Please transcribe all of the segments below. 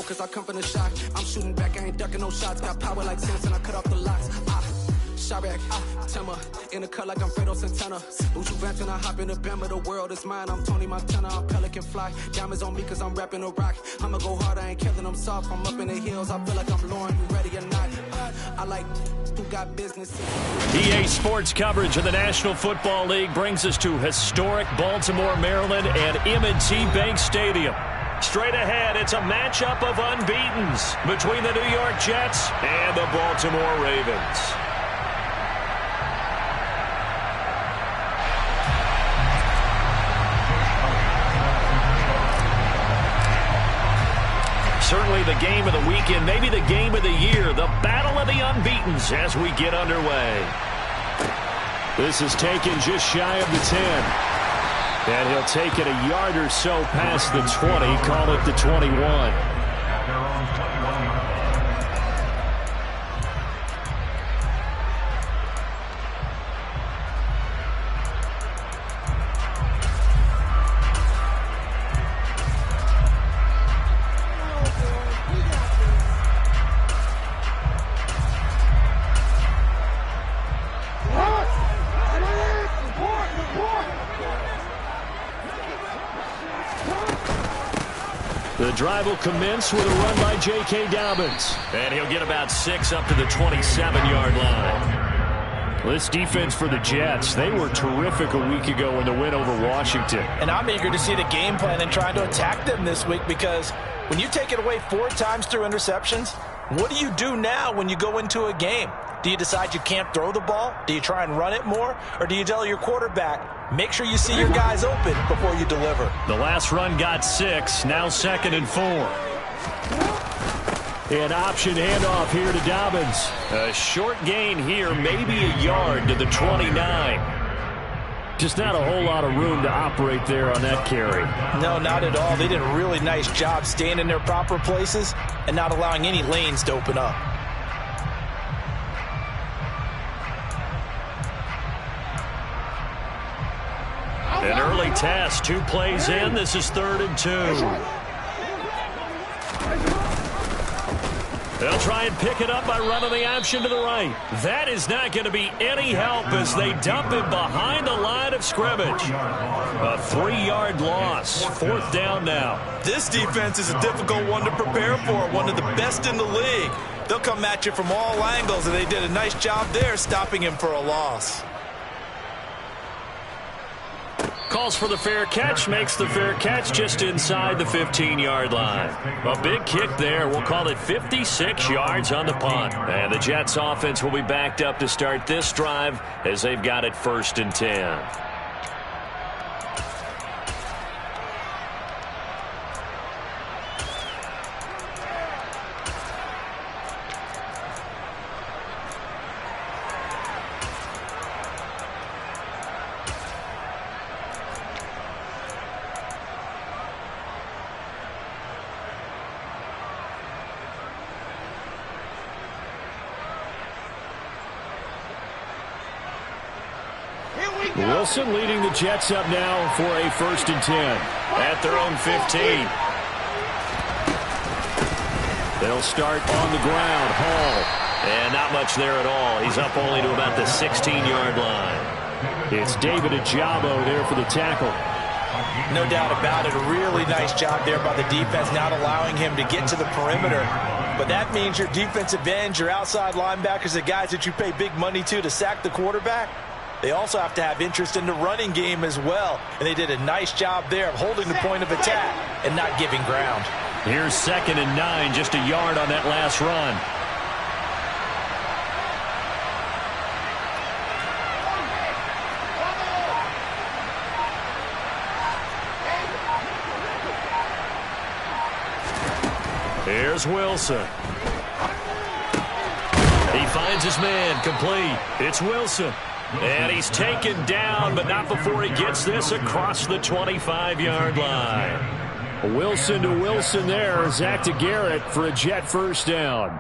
low cause I come from the shock. I'm shooting back, I ain't ducking no shots. Got power like Samson, I cut off the locks. Chirac, Timber, in the cut like I'm Fredo Santana. Buju Banton, I hop in the Bama, the world is mine. I'm Tony Montana, I'm Pelican Fly. Diamonds on me cause I'm rapping a rock. I'ma go hard, I ain't Kevin, I'm soft. I'm up in the hills, I feel like I'm Lauren, you ready or not? I like who got business. EA Sports coverage of the National Football League brings us to historic Baltimore, Maryland and M&T Bank Stadium. Straight ahead, it's a matchup of unbeatens between the New York Jets and the Baltimore Ravens. Certainly the game of the weekend, maybe the game of the year, the battle of the unbeatens as we get underway. This is taken just shy of the 10. And he'll take it a yard or so past the 20, call it the 21. The drive will commence with a run by J.K. Dobbins. And he'll get about 6 up to the 27-yard line. This defense for the Jets, they were terrific a week ago in the win over Washington. And I'm eager to see the game plan and trying to attack them this week, because when you take it away 4 times through interceptions, what do you do now when you go into a game? Do you decide you can't throw the ball? Do you try and run it more? Or do you tell your quarterback, make sure you see your guys open before you deliver? The last run got 6, now 2nd and 4. An option handoff here to Dobbins. A short gain here, maybe a yard to the 29. Just not a whole lot of room to operate there on that carry. No, not at all. They did a really nice job staying in their proper places and not allowing any lanes to open up. An early test, 2 plays in. This is 3rd and 2. They'll try and pick it up by running the option to the right. That is not going to be any help as they dump him behind the line of scrimmage. A 3-yard loss. 4th down now. This defense is a difficult one to prepare for, one of the best in the league. They'll come at you from all angles, and they did a nice job there stopping him for a loss. Calls for the fair catch, makes the fair catch just inside the 15-yard line. A big kick there. We'll call it 56 yards on the punt. And the Jets offense will be backed up to start this drive as they've got it 1st and 10. Wilson leading the Jets up now for a 1st and 10 at their own 15. They'll start on the ground. Hall. And not much there at all. He's up only to about the 16-yard line. It's David Ajabo there for the tackle. No doubt about it. A really nice job there by the defense, not allowing him to get to the perimeter. But that means your defensive ends, your outside linebackers, the guys that you pay big money to sack the quarterback, they also have to have interest in the running game as well. And they did a nice job there of holding the point of attack and not giving ground. Here's 2nd and 9, just a yard on that last run. Here's Wilson. He finds his man, complete. It's Wilson. And he's taken down, but not before he gets this across the 25-yard line. Wilson to Wilson there. Zach to Garrett for a Jet 1st down.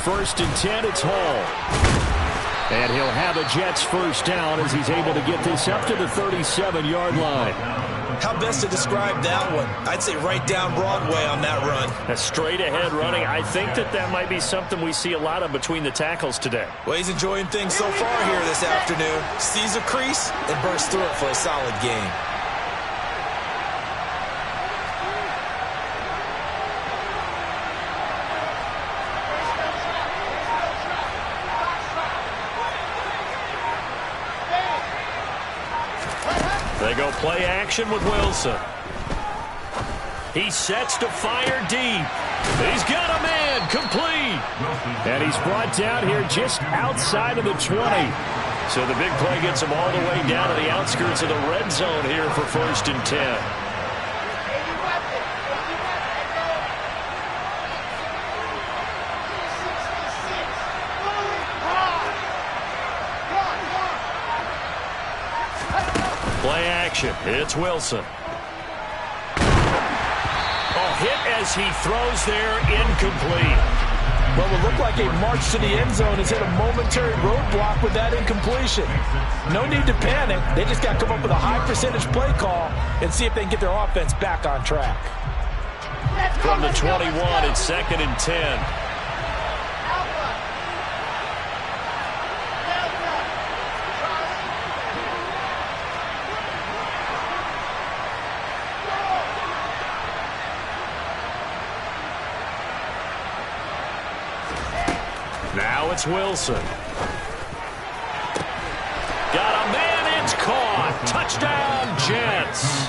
1st and 10. It's Hall. And he'll have a Jets first down as he's able to get this up to the 37-yard line. How best to describe that one? I'd say right down Broadway on that run. A straight-ahead running. I think that might be something we see a lot of between the tackles today. Well, he's enjoying things so far here this afternoon. Sees a crease and bursts through it for a solid gain. They go play action with Wilson. He sets to fire deep. He's got a man complete. And he's brought down here just outside of the 20. So the big play gets him all the way down to the outskirts of the red zone here for 1st and 10. Play action. It's Wilson. Oh, hit as he throws there, incomplete. Well, it looked like a march to the end zone has hit a momentary roadblock with that incompletion. No need to panic. They just got to come up with a high percentage play call and see if they can get their offense back on track. From the 21, it's 2nd and 10. Now it's Wilson. Got a man, it's caught. Touchdown, Jets.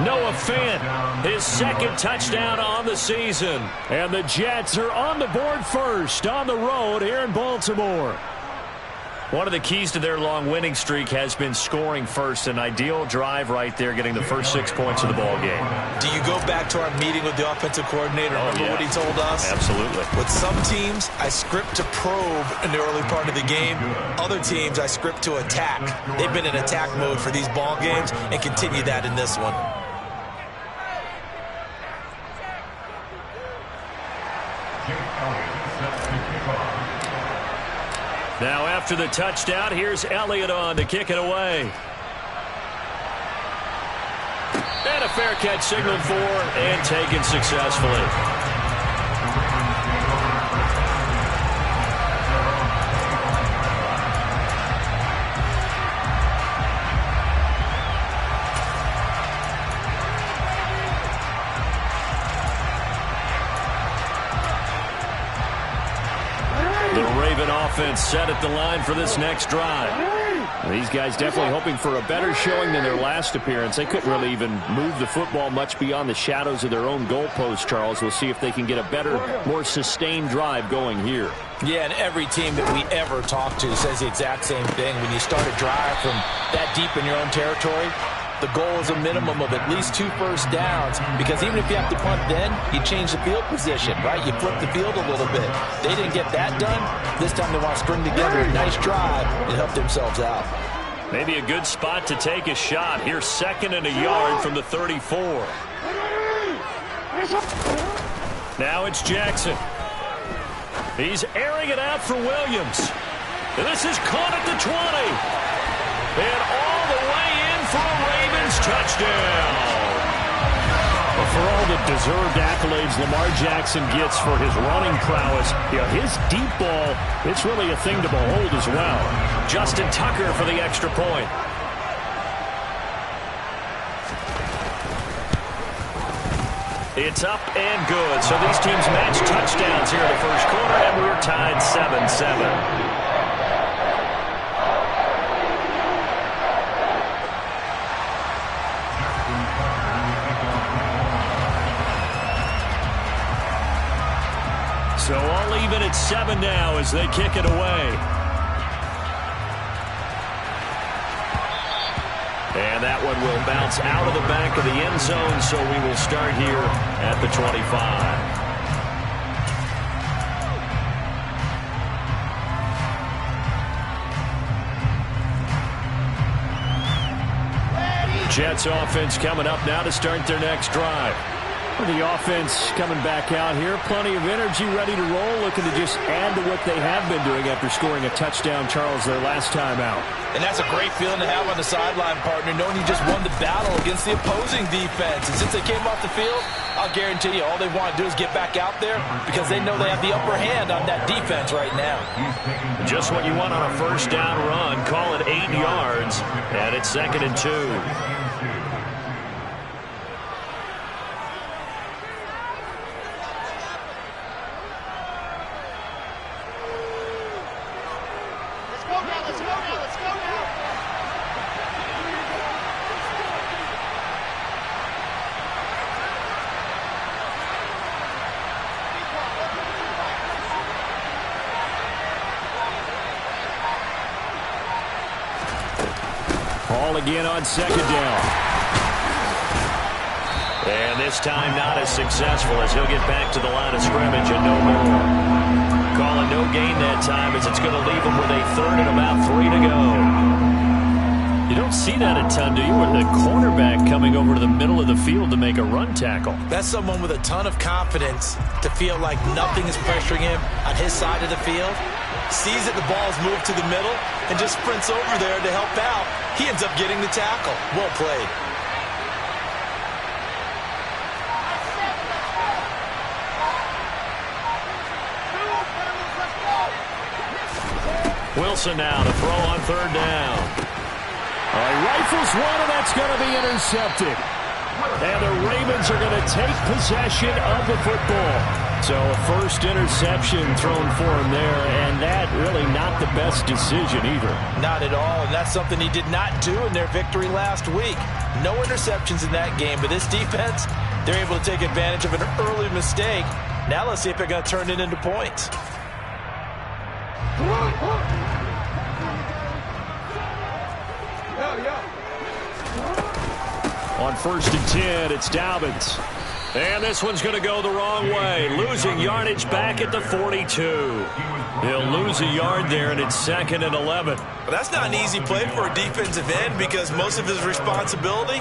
Noah Fant, his 2nd touchdown on the season. And the Jets are on the board first on the road here in Baltimore. One of the keys to their long winning streak has been scoring first. An ideal drive right there, getting the first 6 points of the ball game. Do you go back to our meeting with the offensive coordinator? Remember what he told us? Absolutely. With some teams, I script to probe in the early part of the game. Other teams, I script to attack. They've been in attack mode for these ball games and continue that in this one. Now after the touchdown, here's Elliott on to kick it away. And a fair catch signaled for and taken successfully. Offense set at the line for this next drive. These guys definitely hoping for a better showing than their last appearance. They couldn't really even move the football much beyond the shadows of their own goalpost, Charles. We'll see if they can get a better, more sustained drive going here. Yeah, and every team that we ever talk to says the exact same thing. When you start a drive from that deep in your own territory, the goal is a minimum of at least 2 first downs, because even if you have to punt then, you change the field position, right? You flip the field a little bit. They didn't get that done. This time they want to string together a nice drive and help themselves out. Maybe a good spot to take a shot. Here's 2nd and a yard from the 34. Now it's Jackson. He's airing it out for Williams. This is caught at the 20. And all the way in for a Ravens touchdown. But for all the deserved accolades Lamar Jackson gets for his running prowess, his deep ball, it's really a thing to behold as well. Justin Tucker for the extra point. It's up and good. So these teams match touchdowns here in the first quarter, and we're tied 7-7. So all even at 7 now as they kick it away. And that one will bounce out of the back of the end zone, so we will start here at the 25. Jets offense coming up now to start their next drive. The offense coming back out here. Plenty of energy, ready to roll, looking to just add to what they have been doing after scoring a touchdown, Charles, their last time out. And that's a great feeling to have on the sideline, partner, knowing you just won the battle against the opposing defense. And since they came off the field, I'll guarantee you all they want to do is get back out there because they know they have the upper hand on that defense right now. Just what you want on a first down run. Call it 8 yards, and it's 2nd and 2. Again on 2nd down. And this time not as successful as he'll get back to the line of scrimmage and no more. Calling no gain that time as it's going to leave him with a 3rd and about 3 to go. You don't see that a ton, do you? With the cornerback coming over to the middle of the field to make a run tackle. That's someone with a ton of confidence to feel like nothing is pressuring him on his side of the field. Sees that the ball's moved to the middle and just sprints over there to help out. He ends up getting the tackle. Well played. Wilson now to throw on 3rd down. He rifles one, and that's going to be intercepted. And the Ravens are going to take possession of the football. So a first interception thrown for him there, and that really not the best decision either. Not at all, and that's something he did not do in their victory last week. No interceptions in that game, but this defense, they're able to take advantage of an early mistake. Now let's see if they're going to turn it into points. On 1st and 10, it's Dobbins. And this one's going to go the wrong way. Losing yardage back at the 42. He'll lose a yard there, and it's 2nd and 11. Well, that's not an easy play for a defensive end because most of his responsibility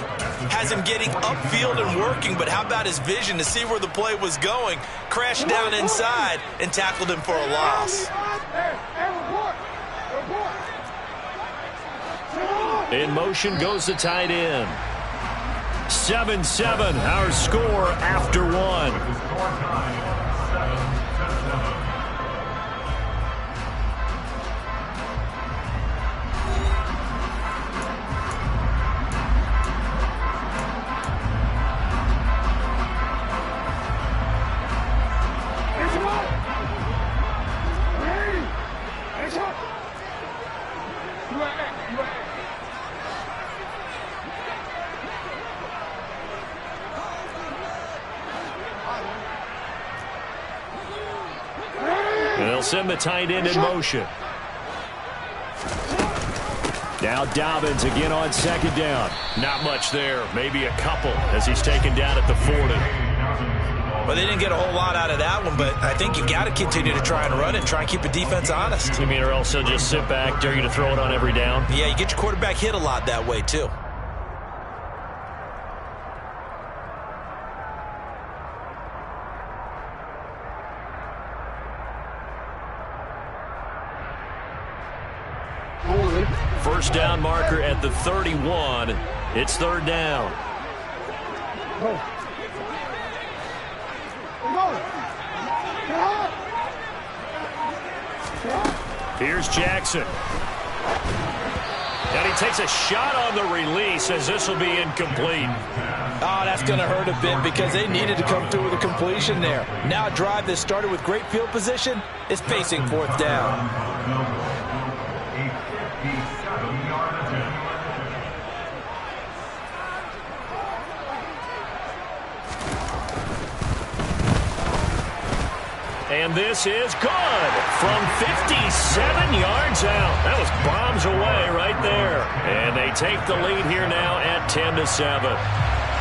has him getting upfield and working. But how about his vision to see where the play was going? Crashed down inside and tackled him for a loss. In motion goes the tight end. 7-7, our score after 1. They'll send the tight end in motion. Now Dobbins again on 2nd down. Not much there. Maybe a couple as he's taken down at the 40. Well, they didn't get a whole lot out of that one, but I think you got to continue to try and run it, try and keep the defense honest. You mean, or else they'll just sit back, dare you to throw it on every down? Yeah, you get your quarterback hit a lot that way, too. First down marker at the 31. It's 3rd down. Here's Jackson. And he takes a shot on the release as this will be incomplete. Oh, that's going to hurt a bit because they needed to come through with a completion there. Now a drive that started with great field position is facing 4th down. And this is good from 57 yards out. That was bombs away right there. And they take the lead here now at 10-7.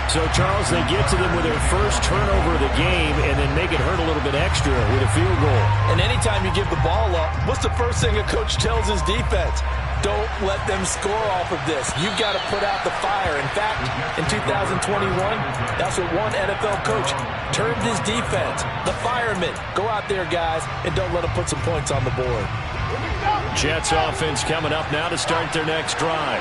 So, Charles, they get to them with their first turnover of the game and then make it hurt a little bit extra with a field goal. And anytime you give the ball up, what's the first thing a coach tells his defense? don't let them score off of this. You've got to put out the fire. In fact, in 2021, that's what one NFL coach termed his defense. The firemen. Go out there, guys, and don't let them put some points on the board. Jets offense coming up now to start their next drive.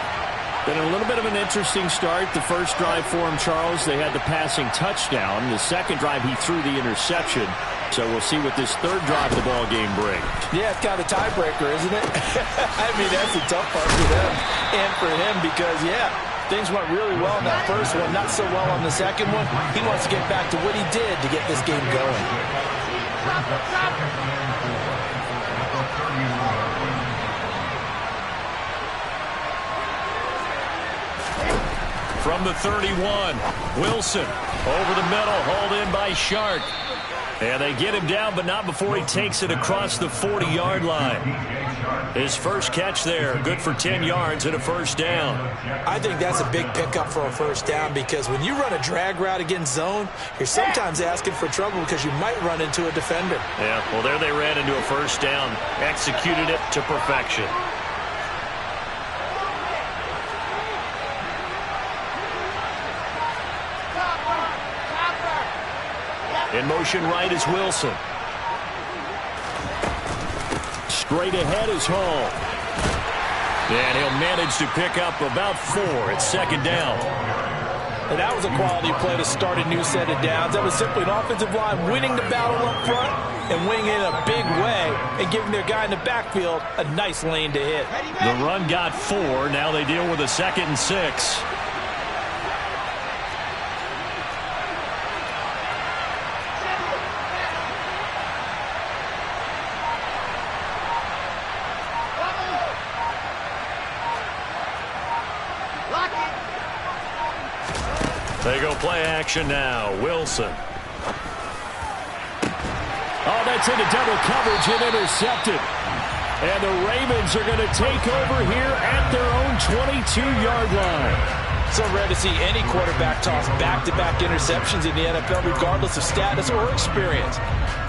Been a little bit of an interesting start. The first drive for him, Charles, they had the passing touchdown. The second drive, he threw the interception. So we'll see what this third drive of the ball game brings. Yeah, it's kind of a tiebreaker, isn't it? I mean, that's a tough part for them and for him because, yeah, things went really well in that first one, not so well on the second one. He wants to get back to what he did to get this game going. From the 31, Wilson over the middle, hauled in by Shark. And they get him down, but not before he takes it across the 40-yard line. His first catch there, good for 10 yards and a first down. I think that's a big pickup for a first down because when you run a drag route against zone, you're sometimes asking for trouble because you might run into a defender. Yeah, well, there they ran into a first down, executed it to perfection. In motion right is Wilson. Straight ahead is Hall. And he'll manage to pick up about 4 at second down. And that was a quality play to start a new set of downs. That was simply an offensive line winning the battle up front and winning it in a big way and giving their guy in the backfield a nice lane to hit. The run got 4. Now they deal with a 2nd and 6. They go play action now. Wilson. Oh, that's into double coverage and intercepted. And the Ravens are going to take over here at their own 22-yard line. So rare to see any quarterback toss back-to-back interceptions in the NFL, regardless of status or experience.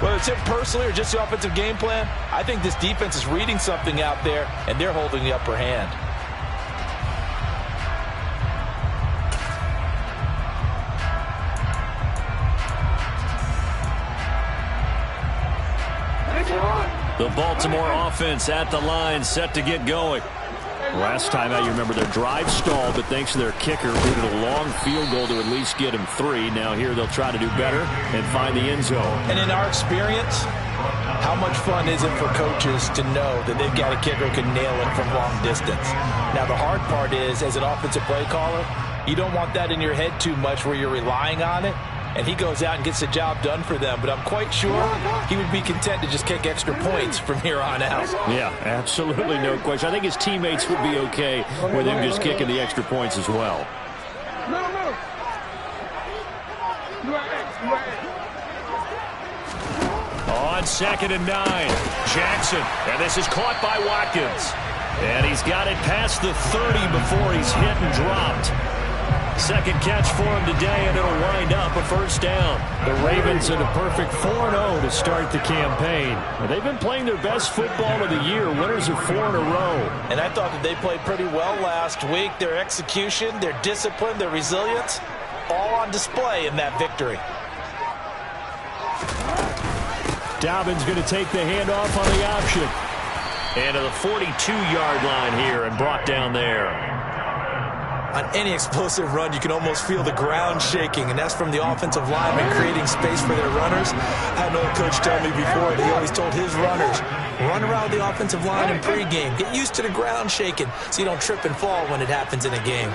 Whether it's him personally or just the offensive game plan, I think this defense is reading something out there, and they're holding the upper hand. The Baltimore offense at the line, set to get going. Last time out, you remember their drive stalled, but thanks to their kicker, booted a long field goal to at least get him 3. Now here they'll try to do better and find the end zone. And in our experience, how much fun is it for coaches to know that they've got a kicker who can nail it from long distance? Now the hard part is, as an offensive play caller, you don't want that in your head too much where you're relying on it. And he goes out and gets the job done for them. But I'm quite sure he would be content to just kick extra points from here on out. Yeah, absolutely no question. I think his teammates would be okay with him just kicking the extra points as well. On 2nd and 9, Jackson. And this is caught by Watkins. And he's got it past the 30 before he's hit and dropped. Second catch for him today, and it'll wind up a first down. The Ravens in a perfect 4-0 to start the campaign. They've been playing their best football of the year, winners of 4 in a row. And I thought that they played pretty well last week. Their execution, their discipline, their resilience, all on display in that victory. Dobbins going to take the handoff on the option. And to the 42-yard line here and brought down there. On any explosive run, you can almost feel the ground shaking, and that's from the offensive linemen creating space for their runners. I had an old coach tell me before that he always told his runners, run around the offensive line in pregame. Get used to the ground shaking so you don't trip and fall when it happens in a game.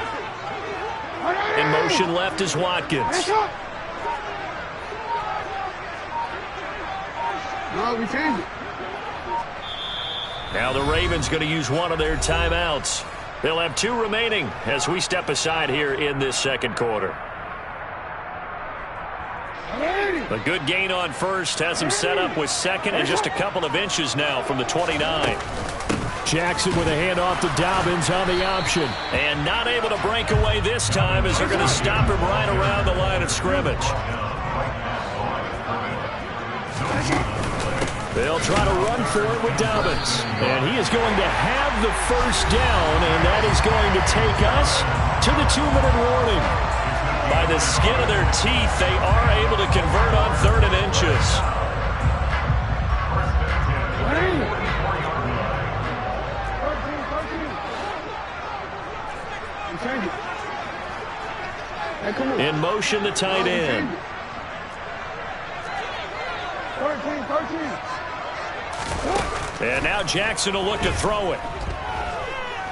In motion left is Watkins. No, we changed it. Now the Ravens going to use one of their timeouts. They'll have 2 remaining as we step aside here in this second quarter. A good gain on first has him set up with second and just a couple of inches now from the 29. Jackson with a handoff to Dobbins on the option. And not able to break away this time as they're going to stop him right around the line of scrimmage. They'll try to run for it with Dobbins. And he is going to have the first down, and that is going to take us to the 2-minute warning. By the skin of their teeth, they are able to convert on 3rd and inches. In motion, the tight end. 13. And now Jackson will look to throw it.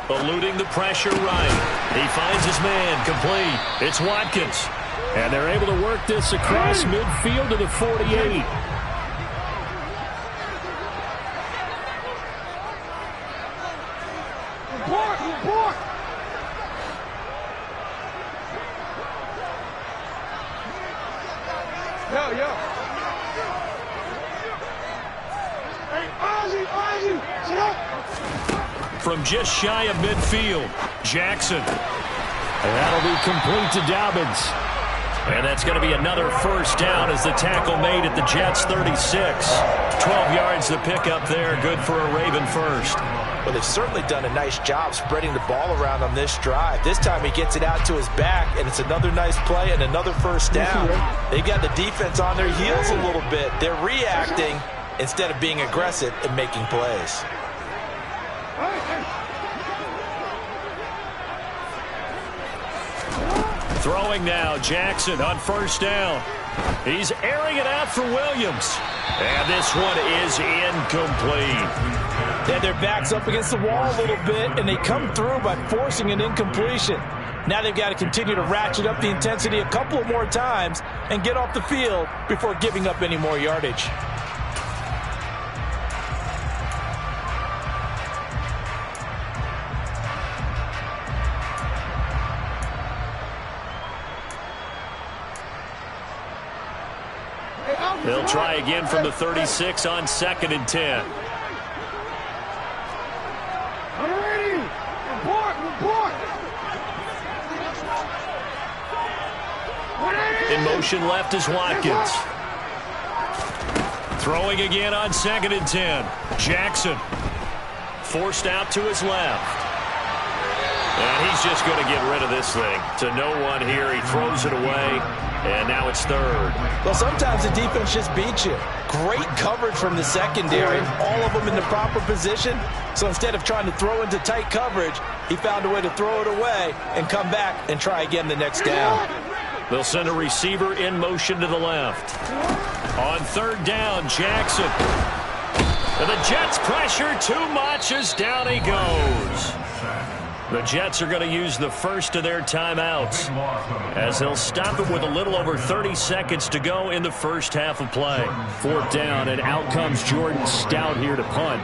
Eluding the pressure right. He finds his man complete. It's Watkins. And they're able to work this across midfield to the 48. Report! Yo. Hey, Ozzy, sit up. From just shy of midfield, Jackson. And that'll be complete to Dobbins. And that's going to be another first down as the tackle made at the Jets' 36. 12 yards to pick up there. Good for a Raven first. Well, they've certainly done a nice job spreading the ball around on this drive. This time he gets it out to his back, and it's another nice play and another first down. They've got the defense on their heels a little bit. They're reacting instead of being aggressive and making plays. Throwing now, Jackson on first down. He's airing it out for Williams. And this one is incomplete. They had their backs up against the wall a little bit, and they come through by forcing an incompletion. Now they've got to continue to ratchet up the intensity a couple of more times and get off the field before giving up any more yardage. They'll try again from the 36 on 2nd and 10. In motion left is Watkins. Throwing again on 2nd and 10. Jackson forced out to his left. And he's just going to get rid of this thing. To no one here. He throws it away. And now it's 3rd. Well, sometimes the defense just beats you. Great coverage from the secondary. All of them in the proper position. So instead of trying to throw into tight coverage, he found a way to throw it away and come back and try again the next down. They'll send a receiver in motion to the left. On 3rd down, Jackson. And the Jets pressure too much as down he goes. The Jets are going to use the first of their timeouts as they'll stop it with a little over 30 seconds to go in the first half of play. 4th down, and out comes Jordan Stout here to punt.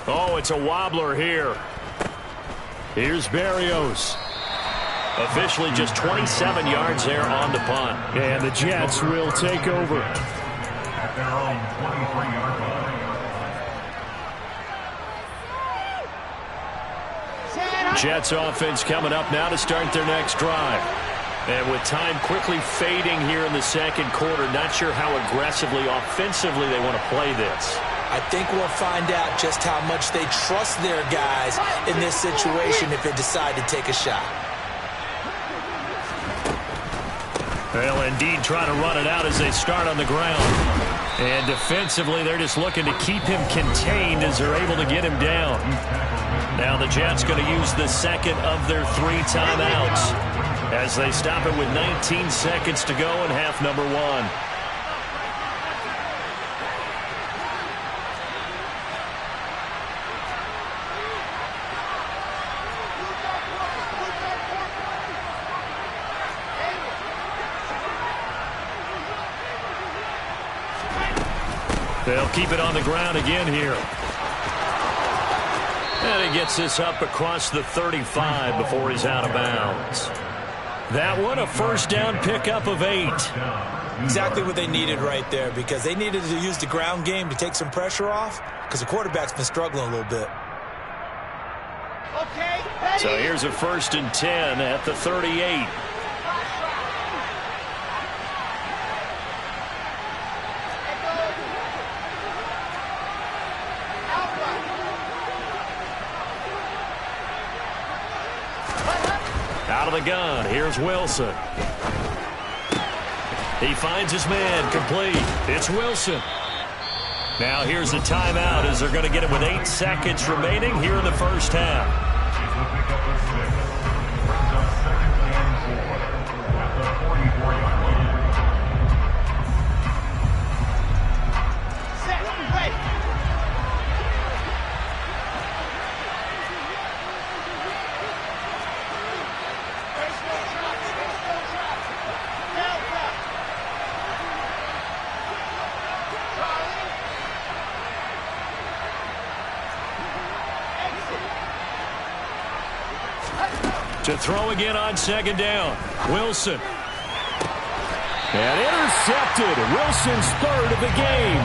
Oh, it's a wobbler here. Here's Berrios. Officially just 27 yards there on the punt. And the Jets will take over. At their own 23-yard line. Jets offense coming up now to start their next drive. And with time quickly fading here in the second quarter, not sure how aggressively, offensively they want to play this. I think we'll find out just how much they trust their guys in this situation if they decide to take a shot. They'll indeed try to run it out as they start on the ground. And defensively, they're just looking to keep him contained as they're able to get him down. Now the Jets going to use the second of their 3 timeouts as they stop it with 19 seconds to go in half number 1. They'll keep it on the ground again here. And he gets this up across the 35 before he's out of bounds. That one, a first down pickup of 8. Exactly what they needed right there, because they needed to use the ground game to take some pressure off, because the quarterback's been struggling a little bit. So here's a 1st and 10 at the 38. Out of the gun, here's Wilson. He finds his man, complete. It's Wilson. Now here's a timeout as they're going to get it with 8 seconds remaining here in the first half. To throw again on second down. Wilson. And intercepted. Wilson's third of the game.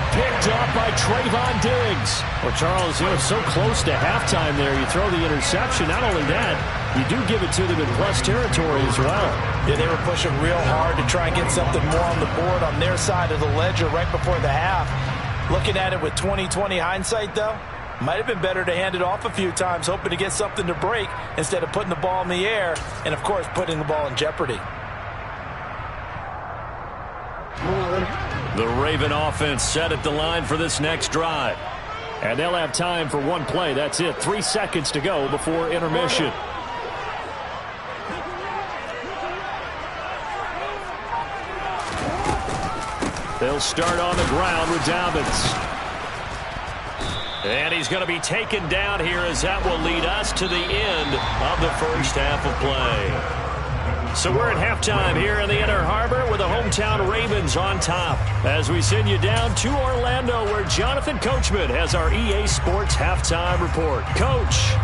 Picked up by Trayvon Diggs. Well, Charles, it's so close to halftime there. You throw the interception. Not only that, you do give it to them in plus territory as well. Yeah, they were pushing real hard to try and get something more on the board on their side of the ledger right before the half. Looking at it with 20/20 hindsight, though, might have been better to hand it off a few times, hoping to get something to break instead of putting the ball in the air and, of course, putting the ball in jeopardy. The Raven offense set at the line for this next drive. And they'll have time for one play. That's it. 3 seconds to go before intermission. They'll start on the ground with Dobbins. And he's going to be taken down here as that will lead us to the end of the first half of play. So we're at halftime here in the Inner Harbor with the hometown Ravens on top as we send you down to Orlando where Jonathan Coachman has our EA Sports halftime report. Coach.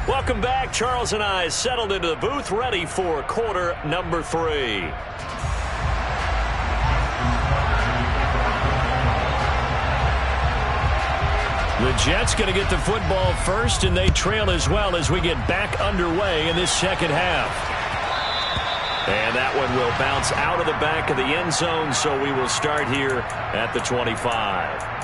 Welcome back. Charles and I settled into the booth, ready for quarter number 3. The Jets going to get the football first, and they trail as well as we get back underway in this second half. And that one will bounce out of the back of the end zone, so we will start here at the 25.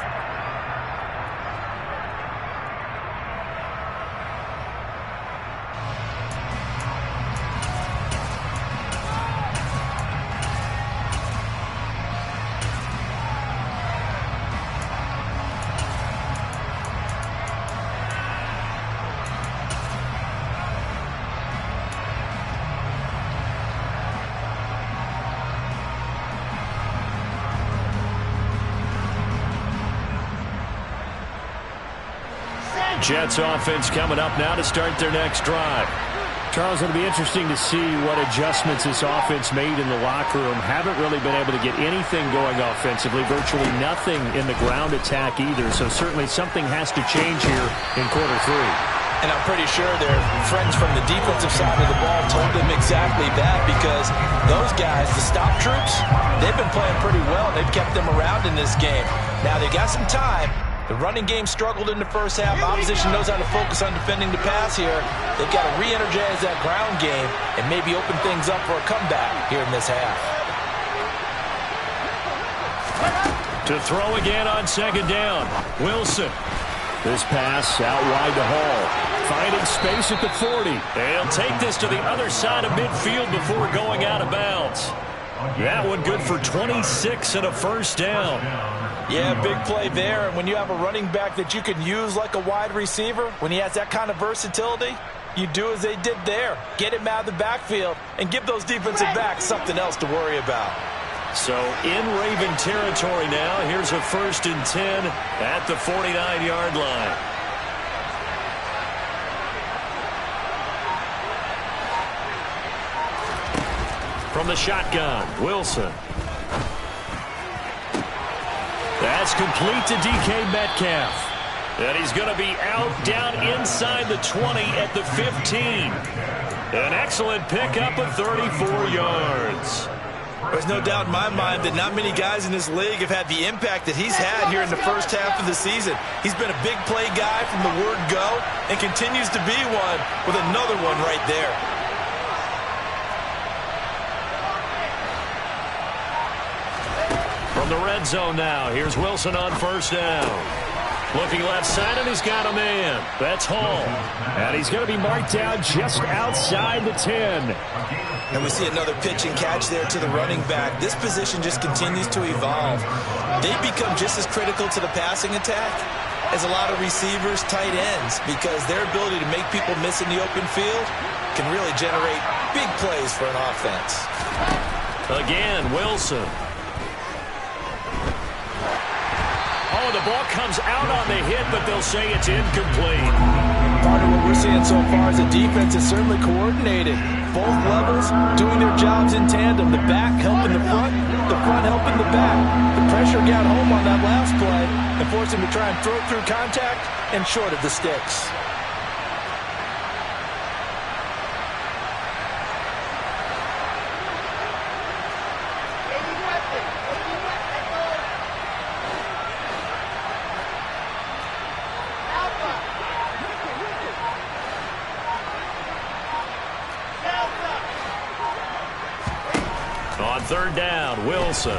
Jets offense coming up now to start their next drive. Charles, it'll be interesting to see what adjustments this offense made in the locker room. Haven't really been able to get anything going offensively, virtually nothing in the ground attack either. So certainly something has to change here in quarter 3. And I'm pretty sure their friends from the defensive side of the ball told them exactly that, because those guys, the stop troops, they've been playing pretty well. They've kept them around in this game. Now they got some time. The running game struggled in the first half. Opposition knows how to focus on defending the pass here. They've got to re-energize that ground game and maybe open things up for a comeback here in this half. To throw again on second down. Wilson. This pass out wide to Hall. Finding space at the 40. They'll take this to the other side of midfield before going out of bounds. That one good for 26 and a first down. Yeah, big play there. And when you have a running back that you can use like a wide receiver, when he has that kind of versatility, you do as they did there. Get him out of the backfield and give those defensive backs something else to worry about. So in Raven territory now, here's a 1st and 10 at the 49-yard line. From the shotgun, Wilson. That's complete to DK Metcalf. And he's going to be out down inside the 20 at the 15. An excellent pickup of 34 yards. There's no doubt in my mind that not many guys in this league have had the impact that he's had here in the first half of the season. He's been a big play guy from the word go and continues to be one with another one right there. From the red zone now, here's Wilson on first down. Looking left side, and he's got a man. That's Hall. And he's going to be marked down just outside the 10. And we see another pitch and catch there to the running back. This position just continues to evolve. They become just as critical to the passing attack as a lot of receivers, tight ends, because their ability to make people miss in the open field can really generate big plays for an offense. Again, Wilson. Oh, the ball comes out on the hit, but they'll say it's incomplete. Part of what we're seeing so far is the defense is certainly coordinated. Both levels doing their jobs in tandem. The back helping the front helping the back. The pressure got home on that last play and forced him to try and throw through contact and short of the sticks. On third down, Wilson.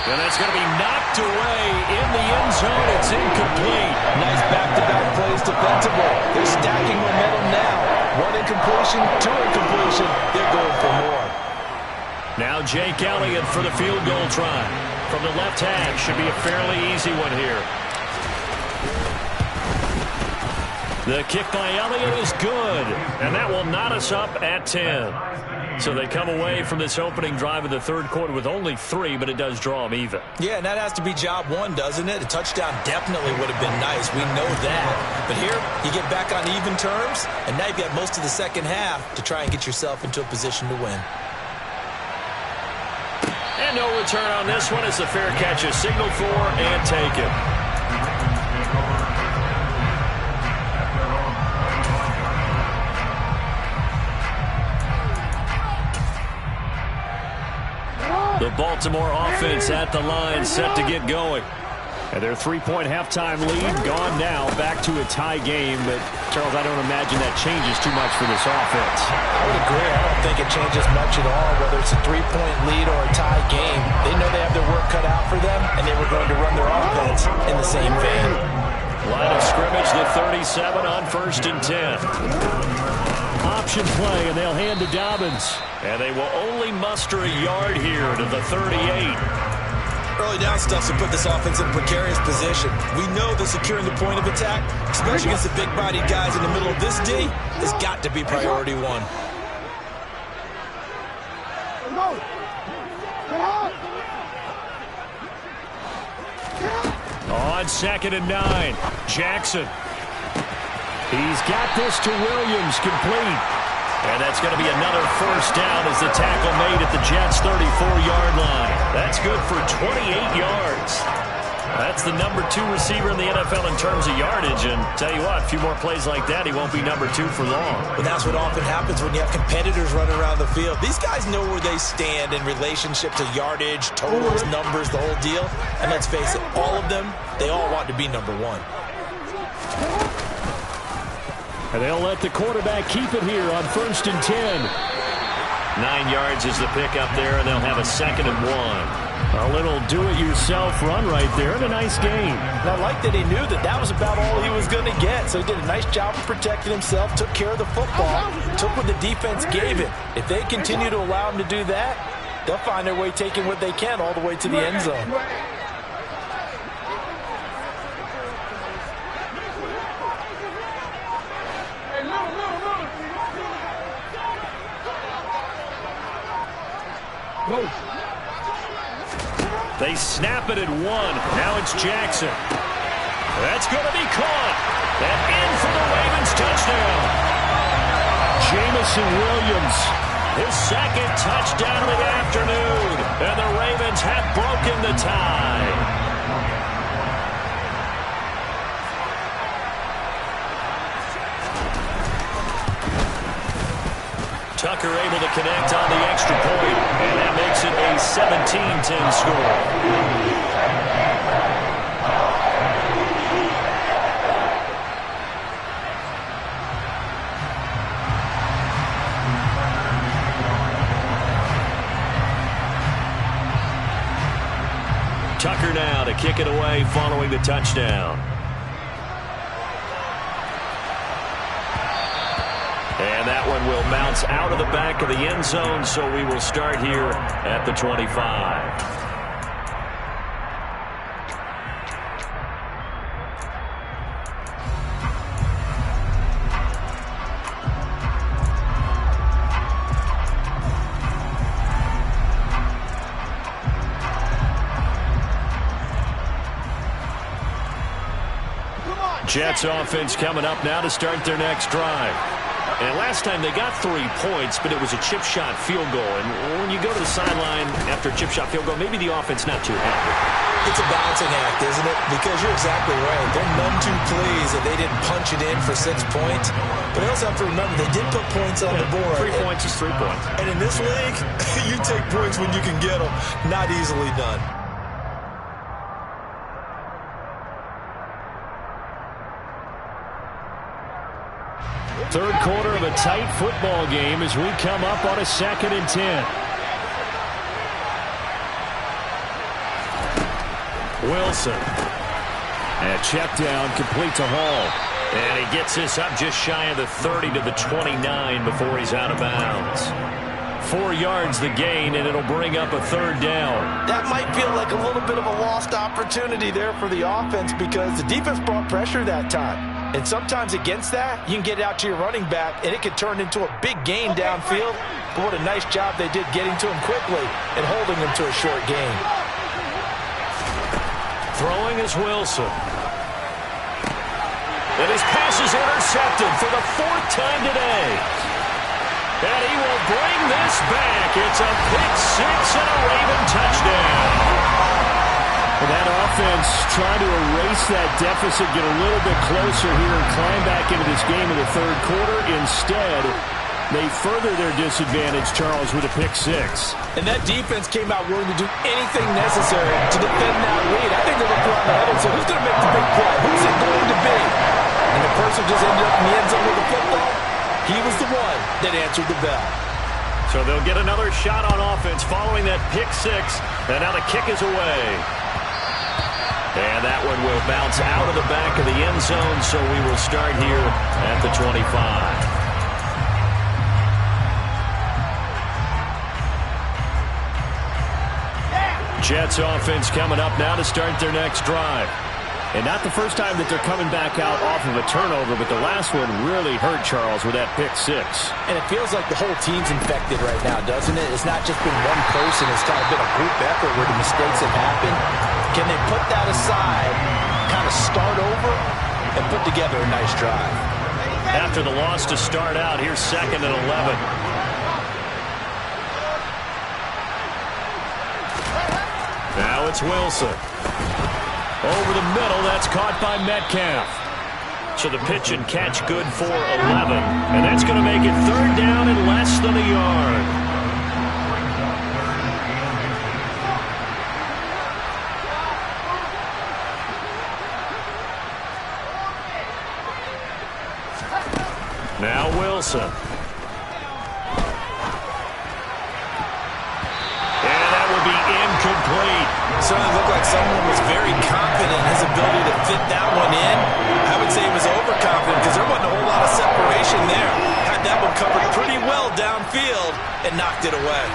And that's going to be knocked away in the end zone. It's incomplete. Nice back-to-back plays defensively. They're stacking momentum now. One incompletion, two incompletion. They're going for more. Now Jake Elliott for the field goal try. From the left hash, should be a fairly easy one here. The kick by Elliott is good. And that will knot us up at 10. So they come away from this opening drive of the third quarter with only 3, but it does draw them even. Yeah, and that has to be job one, doesn't it? A touchdown definitely would have been nice. We know that. But here, you get back on even terms, and now you've got most of the second half to try and get yourself into a position to win. And no return on this one as the fair catch is signaled for and taken. The Baltimore offense at the line, set to get going. And their 3-point halftime lead gone now, back to a tie game. But, Charles, I don't imagine that changes too much for this offense. I would agree. I don't think it changes much at all, whether it's a 3-point lead or a tie game. They know they have their work cut out for them, and they were going to run their offense in the same vein. Line of scrimmage, the 37 on 1st and 10. Option play, and they'll hand to Dobbins. And they will only muster a yard here to the 38. Early down stuff to put this offense in a precarious position. We know that securing the point of attack, especially against the big-bodied guys in the middle of this D, has got to be priority one. On 2nd and 9, Jackson. He's got this to Williams, complete. And that's going to be another first down as the tackle made at the Jets' 34-yard line. That's good for 28 yards. That's the number 2 receiver in the NFL in terms of yardage. And tell you what, a few more plays like that, he won't be number 2 for long. But that's what often happens when you have competitors running around the field. These guys know where they stand in relationship to yardage, totals, numbers, the whole deal. And let's face it, all of them, they all want to be number 1. And they'll let the quarterback keep it here on 1st and 10. 9 yards is the pickup there, and they'll have a 2nd and 1. A little do-it-yourself run right there, and a nice game. And I like that he knew that that was about all he was going to get. So he did a nice job of protecting himself, took care of the football, took what the defense gave him. If they continue to allow him to do that, they'll find their way taking what they can all the way to the end zone. They snap it at 1. Now it's Jackson. That's going to be caught. And in for the Ravens touchdown. Jamison Williams, his 2nd touchdown of the afternoon. And the Ravens have broken the tie. Tuck Tucker able to connect on the extra point, and that makes it a 17-10 score. Tucker now to kick it away following the touchdown. And that one will bounce out of the back of the end zone, so we will start here at the 25. Jets offense coming up now to start their next drive. And last time they got 3 points, but it was a chip shot field goal. And when you go to the sideline after a chip shot field goal, maybe the offense not too happy. It's a balancing act, isn't it? Because you're exactly right. They're none too pleased that they didn't punch it in for 6 points. But they also have to remember they did put points on the board. 3 points is 3 points. And in this league, you take points when you can get them. Not easily done. Third quarter of a tight football game as we come up on a 2nd and 10. Wilson. And check down complete to Hall. And he gets this up just shy of the 30 to the 29 before he's out of bounds. 4 yards the gain, and it'll bring up a 3rd down. That might feel like a little bit of a lost opportunity there for the offense because the defense brought pressure that time. And sometimes against that, you can get out to your running back, and it could turn into a big gain downfield. But what a nice job they did getting to him quickly and holding him to a short gain. Throwing is Wilson. And his pass is intercepted for the 4th time today. And he will bring this back. It's a pick 6 and a Raven touchdown. That offense trying to erase that deficit, get a little bit closer here and climb back into this game in the 3rd quarter. Instead, they further their disadvantage, Charles, with a pick 6. And that defense came out willing to do anything necessary to defend that lead. I think they looked around the head and said, who's going to make the big play? Who's it going to be? And the person just ended up in the end zone with the football. He was the one that answered the bell. So they'll get another shot on offense following that pick 6. And now the kick is away. And that one will bounce out of the back of the end zone, so we will start here at the 25. Jets offense coming up now to start their next drive. And not the first time that they're coming back out off of a turnover, but the last one really hurt Charles with that pick 6. And it feels like the whole team's infected right now, doesn't it? It's not just been one person. It's kind of been a group effort where the mistakes have happened. Can they put that aside, kind of start over, and put together a nice drive? After the loss to start out, here's 2nd and 11. Now it's Wilson. Over the middle, that's caught by Metcalf. So the pitch and catch good for 11. And that's going to make it 3rd down and less than a yard. Now Wilson. And that will be incomplete. Certainly looked like someone was very confident in his ability to fit that one in. I would say he was overconfident because there wasn't a whole lot of separation there. Had that one covered pretty well downfield and knocked it away.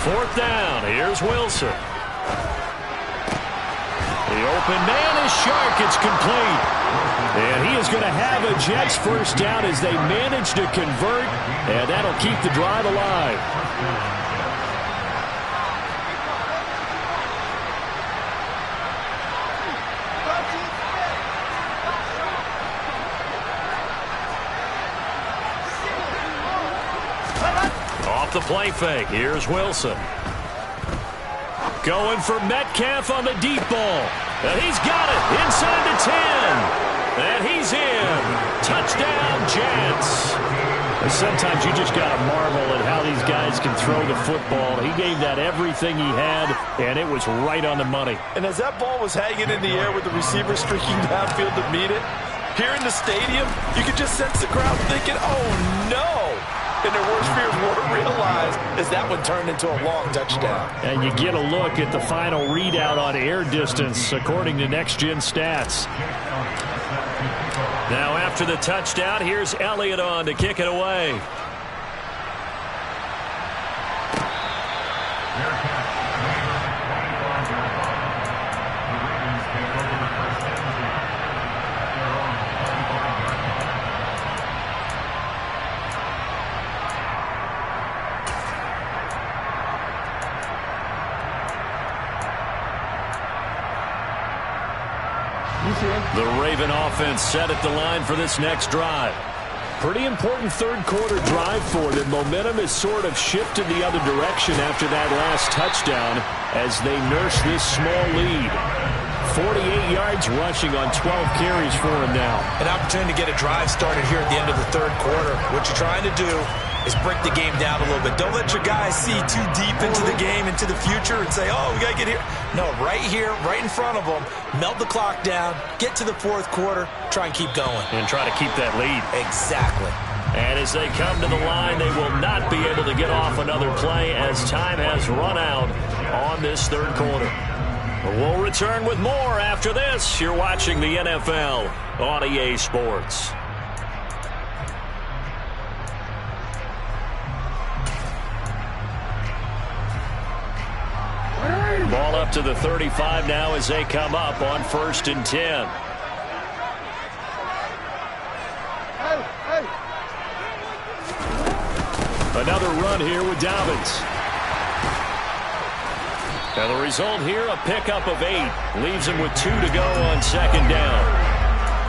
Fourth down. Here's Wilson. The open man is Shark. It's complete. And he is going to have a Jets first down as they manage to convert. And that'll keep the drive alive. Off the play fake. Here's Wilson. Going for Metcalf on the deep ball. And he's got it inside the 10. And he's in. Touchdown, Jets. Sometimes you just got to marvel at how these guys can throw the football. He gave that everything he had, and it was right on the money. And as that ball was hanging in the air with the receiver streaking downfield to meet it, here in the stadium, you could just sense the crowd thinking, oh, no. And their worst fears weren't realized as that one turned into a long touchdown. And you get a look at the final readout on air distance, according to Next Gen Stats. Now after the touchdown, here's Elliott on to kick it away. The Raven offense set at the line for this next drive. Pretty important third-quarter drive for them. Momentum has sort of shifted the other direction after that last touchdown as they nurse this small lead. 48 yards rushing on 12 carries for him now. An opportunity to get a drive started here at the end of the third quarter. What you're trying to do is break the game down a little bit. Don't let your guys see too deep into the game, into the future, and say, oh, we got to get here. No, right here, right in front of them, melt the clock down, get to the fourth quarter, try and keep going. And try to keep that lead. Exactly. And as they come to the line, they will not be able to get off another play as time has run out on this third quarter. We'll return with more after this. You're watching the NFL on EA Sports. Ball up to the 35 now as they come up on 1st and 10. Another run here with Dobbins. And the result here, a pickup of 8. Leaves him with 2 to go on 2nd down.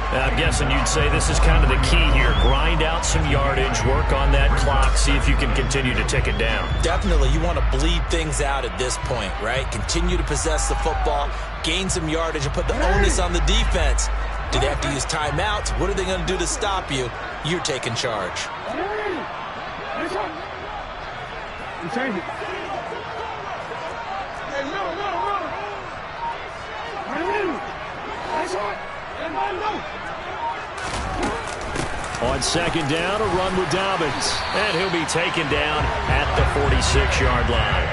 I'm guessing you'd say this is kind of the key here. Grind out some yardage, work on that clock, see if you can continue to tick it down. Definitely. You want to bleed things out at this point, right? Continue to possess the football, gain some yardage, and put the onus on the defense. Do they have to use timeouts? What are they going to do to stop you? You're taking charge. Change it. Hey, no. On 2nd down, a run with Dobbins. And he'll be taken down at the 46-yard line.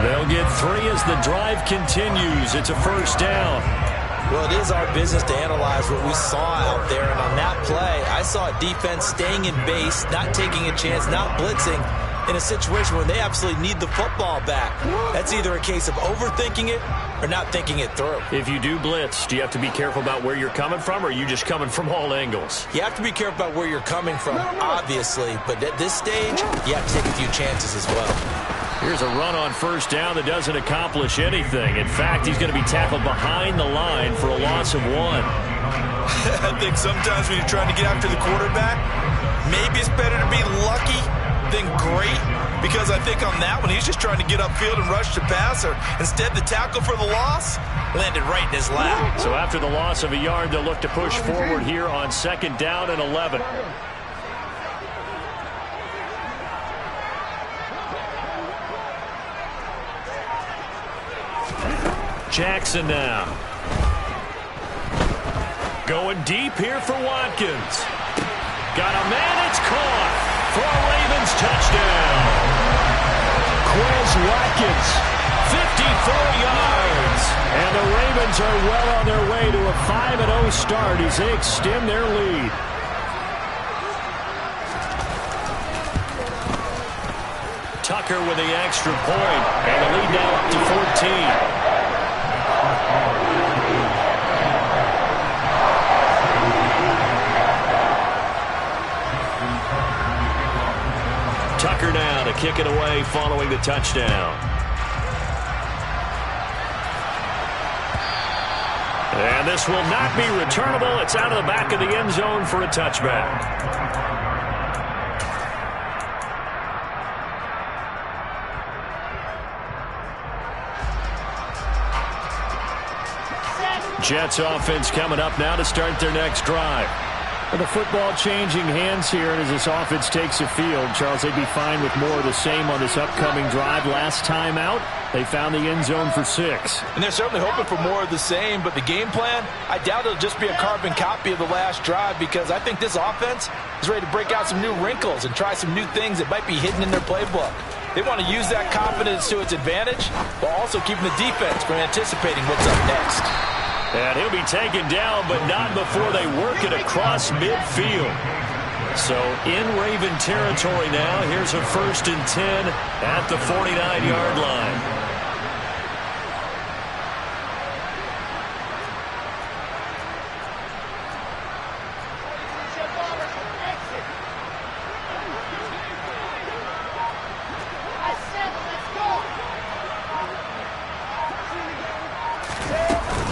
They'll get 3 as the drive continues. It's a 1st down. Well, it is our business to analyze what we saw out there. And on that play, I saw a defense staying in base, not taking a chance, not blitzing, in a situation where they absolutely need the football back. That's either a case of overthinking it or not thinking it through. If you do blitz, do you have to be careful about where you're coming from, or are you just coming from all angles? You have to be careful about where you're coming from, obviously. But at this stage, you have to take a few chances as well. Here's a run on 1st down that doesn't accomplish anything. In fact, he's going to be tackled behind the line for a loss of 1. I think sometimes when you're trying to get after the quarterback, maybe it's better to be lucky than great, because I think on that one, he's just trying to get upfield and rush the passer. Instead, the tackle for the loss landed right in his lap. So after the loss of a yard, they'll look to push forward here on 2nd down and 11. Jackson now. Going deep here for Watkins. Got a man, it's caught. For a Ravens touchdown. Quez Watkins, 54 yards. And the Ravens are well on their way to a 5-0 start as they extend their lead. Tucker with the extra point, and the lead now up to 14. Tucker now to kick it away following the touchdown. And this will not be returnable. It's out of the back of the end zone for a touchback. Jets offense coming up now to start their next drive. And the football changing hands here as this offense takes the field. Charles, they'd be fine with more of the same on this upcoming drive. Last time out, they found the end zone for 6. And they're certainly hoping for more of the same, but the game plan, I doubt it'll just be a carbon copy of the last drive, because I think this offense is ready to break out some new wrinkles and try some new things that might be hidden in their playbook. They want to use that confidence to its advantage, while also keeping the defense from anticipating what's up next. And he'll be taken down, but not before they work it across midfield. So in Raven territory now, here's a 1st and 10 at the 49-yard line.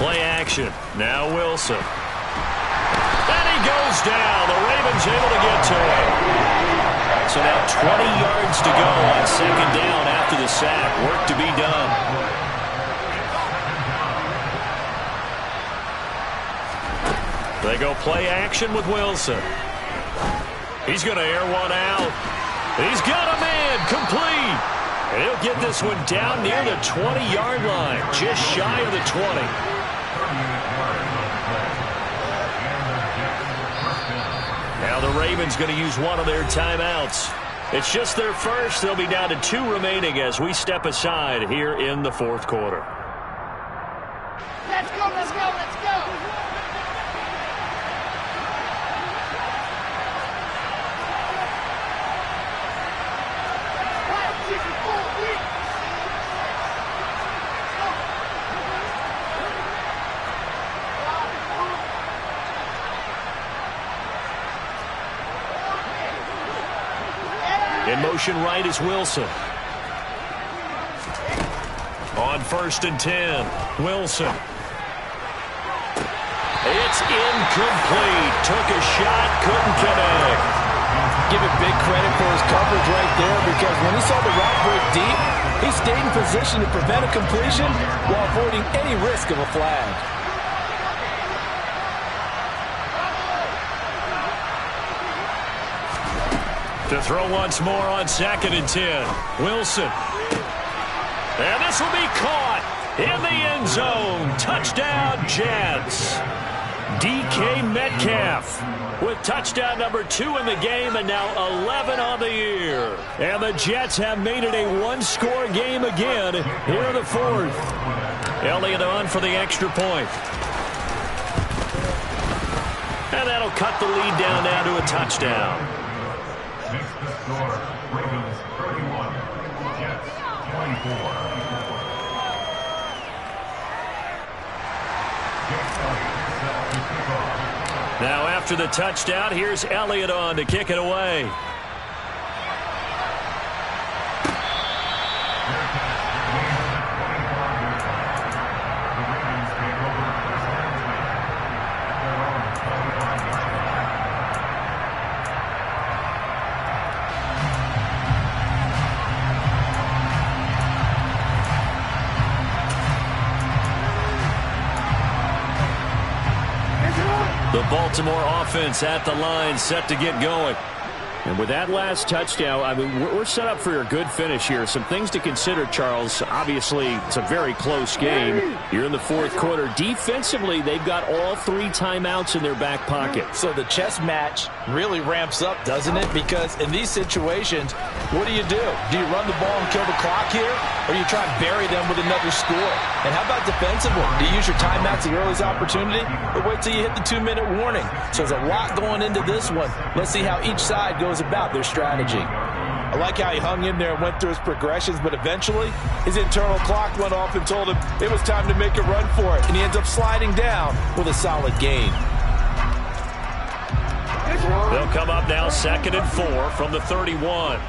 Play action. Now Wilson. And he goes down. The Ravens able to get to him. So now 20 yards to go on 2nd down after the sack. Work to be done. They go play action with Wilson. He's going to air one out. He's got a man complete. And he'll get this one down near the 20-yard line, just shy of the 20. Now the Ravens going to use one of their timeouts. It's just their first. They'll be down to 2 remaining as we step aside here in the 4th quarter. Let's go, let's go, let's go. In motion right is Wilson. On 1st and 10, Wilson. It's incomplete. Took a shot, couldn't connect. Give it big credit for his coverage right there, because when he saw the route break deep, he stayed in position to prevent a completion while avoiding any risk of a flag. To throw once more on 2nd and 10. Wilson. And this will be caught in the end zone. Touchdown, Jets. DK Metcalf with touchdown number 2 in the game, and now 11 on the year. And the Jets have made it a 1-score game again here in the 4th. Elliott on for the extra point. And that'll cut the lead down now to a touchdown. Ravens 31, Jets 24. Now after the touchdown, here's Elliott on to kick it away. The Baltimore offense at the line, set to get going. And with that last touchdown, I mean, we're set up for a good finish here. Some things to consider, Charles. Obviously, it's a very close game. You're in the 4th quarter. Defensively, they've got all 3 timeouts in their back pocket. So the chess match really ramps up, doesn't it? Because in these situations, what do? Do you run the ball and kill the clock here? Or do you try and bury them with another score? And how about defensively? Do you use your timeouts at the earliest opportunity? Or wait till you hit the 2-minute warning? So there's a lot going into this one. Let's see how each side goes about their strategy. I like how he hung in there and went through his progressions, but eventually his internal clock went off and told him it was time to make a run for it, and he ends up sliding down with a solid gain. They'll come up now 2nd and 4 from the 31.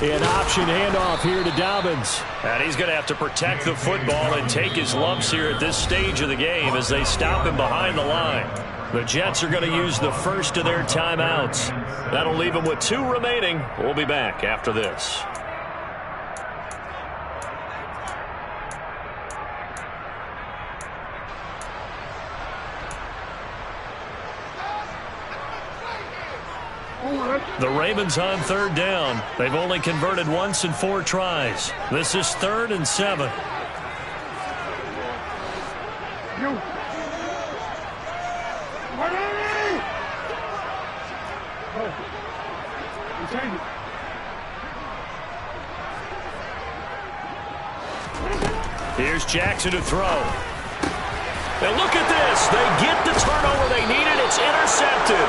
An option handoff here to Dobbins. And he's going to have to protect the football and take his lumps here at this stage of the game as they stop him behind the line. The Jets are going to use the first of their timeouts. That'll leave them with 2 remaining. We'll be back after this. The Ravens on 3rd down. They've only converted once in 4 tries. This is 3rd and 7. Here's Jackson to throw. And look at this. They get the turnover they needed. It's intercepted.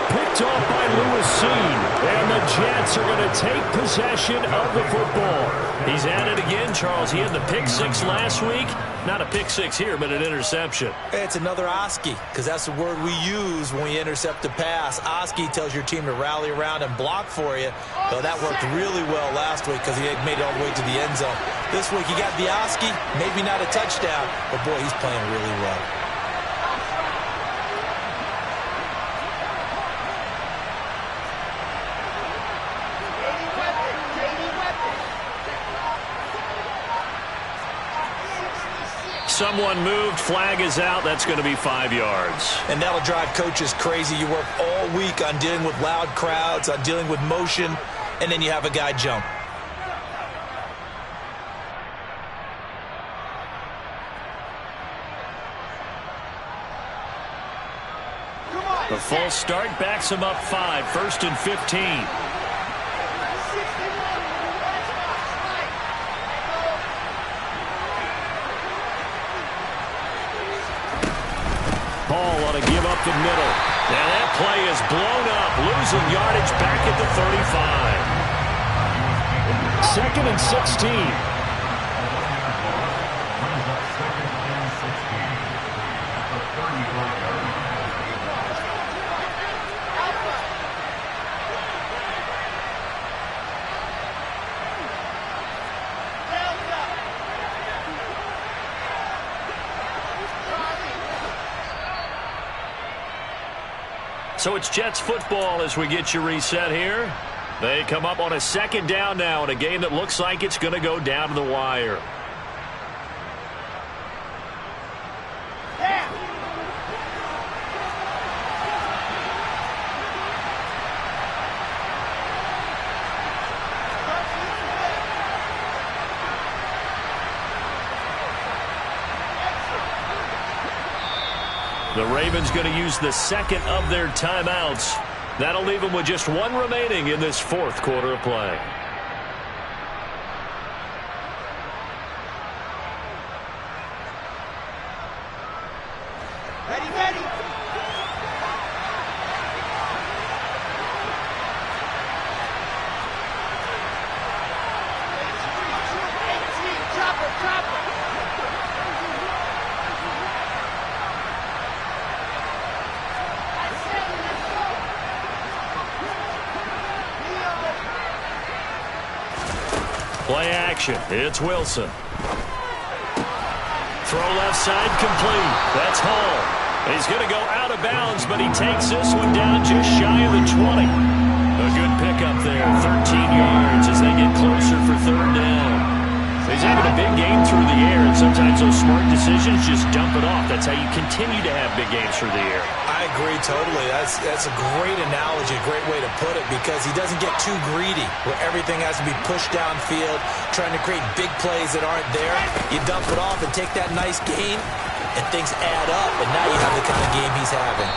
Picked off by Lewis Seen. And the Jets are going to take possession of the football. He's at it again, Charles. He had the pick 6 last week. Not a pick 6 here, but an interception. It's another Oski, because that's the word we use when we intercept a pass. Oski tells your team to rally around and block for you. Though that worked really well last week because he had made it all the way to the end zone. This week he got the Oski, maybe not a touchdown, but boy, he's playing really well. Someone moved. Flag is out. That's going to be 5 yards. And that'll drive coaches crazy. You work all week on dealing with loud crowds, on dealing with motion, and then you have a guy jump. The false start backs him up 5. 1st and 15. Ball ought to give up the middle. And that play is blown up, losing yardage back at the 35. 2nd and 16. So it's Jets football as we get you reset here. They come up on a 2nd down now in a game that looks like it's going to go down to the wire. The Ravens going to use the 2nd of their timeouts. That'll leave them with just 1 remaining in this 4th quarter of play. Ready, ready. Drop it. Play action. It's Wilson. Throw left side complete. That's Hall. He's going to go out of bounds, but he takes this one down just shy of the 20. A good pickup there. 13 yards as they get closer for 3rd down. He's having a big game through the air, and sometimes those smart decisions just dump it off. That's how you continue to have big games through the air. I agree totally. That's a great analogy, a great way to put it, because he doesn't get too greedy where everything has to be pushed downfield, trying to create big plays that aren't there. You dump it off and take that nice gain, and things add up, and now you have the kind of game he's having.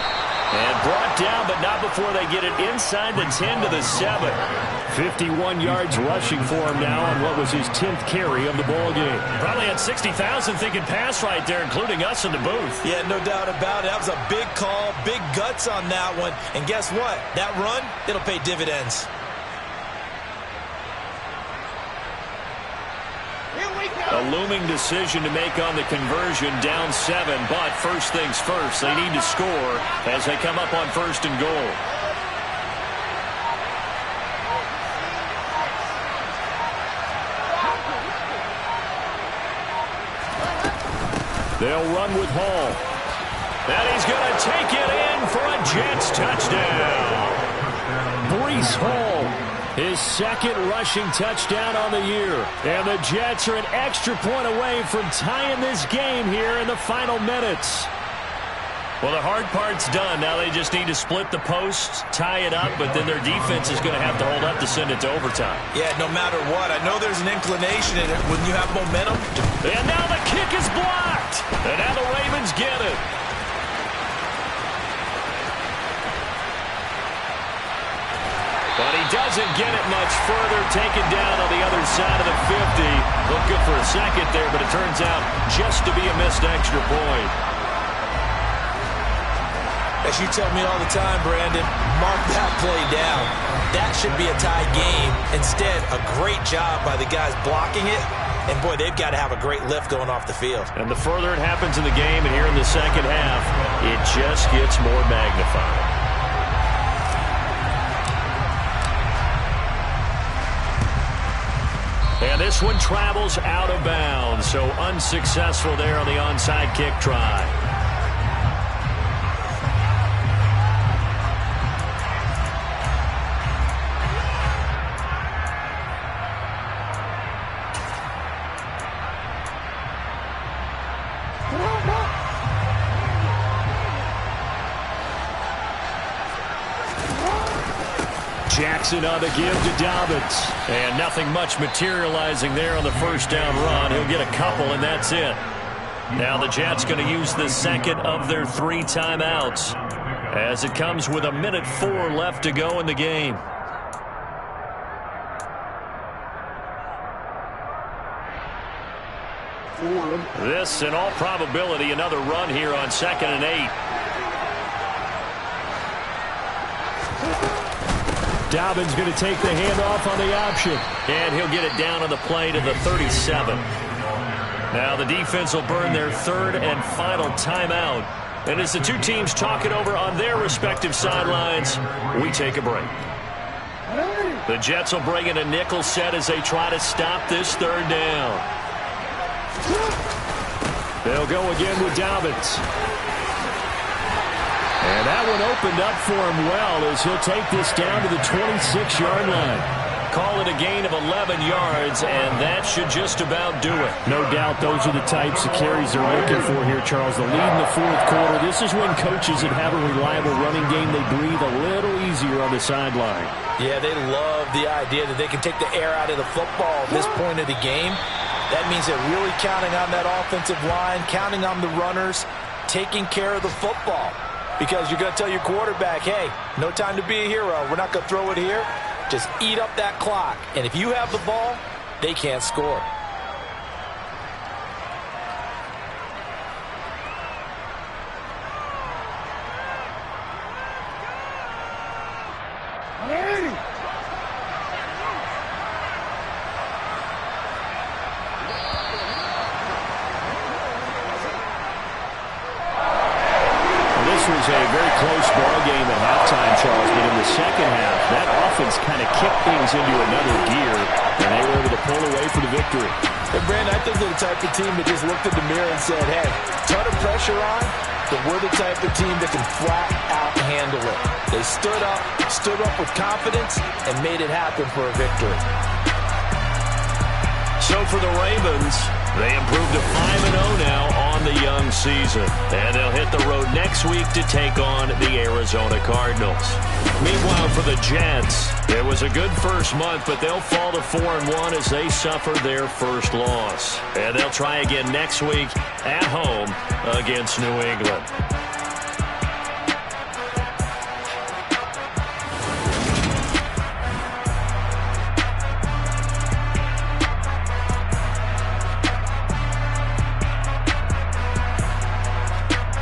And brought down, but not before they get it inside the 10 to the 7. 51 yards rushing for him now on what was his 10th carry of the ball game. Probably had 60,000 thinking pass right there, including us in the booth. Yeah, no doubt about it. That was a big call, big guts on that one. And guess what? That run, it'll pay dividends. A looming decision to make on the conversion, down 7, but first things first, they need to score as they come up on 1st and goal. They'll run with Hall. And he's going to take it in for a Jets touchdown. Breece Hall, his second rushing touchdown on the year. And the Jets are an extra point away from tying this game here in the final minutes. Well, the hard part's done. Now they just need to split the posts, tie it up, but then their defense is going to have to hold up to send it to overtime. Yeah, no matter what. I know there's an inclination in it when you have momentum. And now the kick is blocked. And now the Ravens get it. But he doesn't get it much further, taken down on the other side of the 50. Looked good for a second there, but it turns out just to be a missed extra point. As you tell me all the time, Brandon, mark that play down. That should be a tie game. Instead, a great job by the guys blocking it. And, boy, they've got to have a great lift going off the field. And the further it happens in the game and here in the second half, it just gets more magnified. And this one travels out of bounds, so unsuccessful there on the onside kick try. Jackson on the give to Dobbins. And nothing much materializing there on the first down run. He'll get a couple, and that's it. Now the Jets going to use the second of their 3 timeouts as it comes with 1:04 left to go in the game. This, in all probability, another run here on 2nd and 8. Dobbins going to take the handoff on the option. And he'll get it down on the play to the 37. Now the defense will burn their 3rd and final timeout. And as the two teams talk it over on their respective sidelines, we take a break. The Jets will bring in a nickel set as they try to stop this 3rd down. They'll go again with Dobbins. And that one opened up for him well as he'll take this down to the 26-yard line. Call it a gain of 11 yards, and that should just about do it. No doubt those are the types of carries they're looking for here, Charles. The lead in the 4th quarter. This is when coaches that have a reliable running game, they breathe a little easier on the sideline. Yeah, they love the idea that they can take the air out of the football at this point of the game. That means they're really counting on that offensive line, counting on the runners, taking care of the football. Because you're going to tell your quarterback, hey, no time to be a hero. We're not going to throw it here. Just eat up that clock. And if you have the ball, they can't score. A very close ball game at halftime, Charles, but in the second half, that offense kind of kicked things into another gear, and they were able to pull away for the victory. And, Brandon, I think they're the type of team that just looked in the mirror and said, hey, ton of pressure on, but we're the type of team that can flat out handle it. They stood up with confidence, and made it happen for a victory. So for the Ravens, they improved to 5-0 now on the young season. And they'll hit the road next week to take on the Arizona Cardinals. Meanwhile, for the Jets, it was a good first month, but they'll fall to 4-1 as they suffer their first loss. And they'll try again next week at home against New England.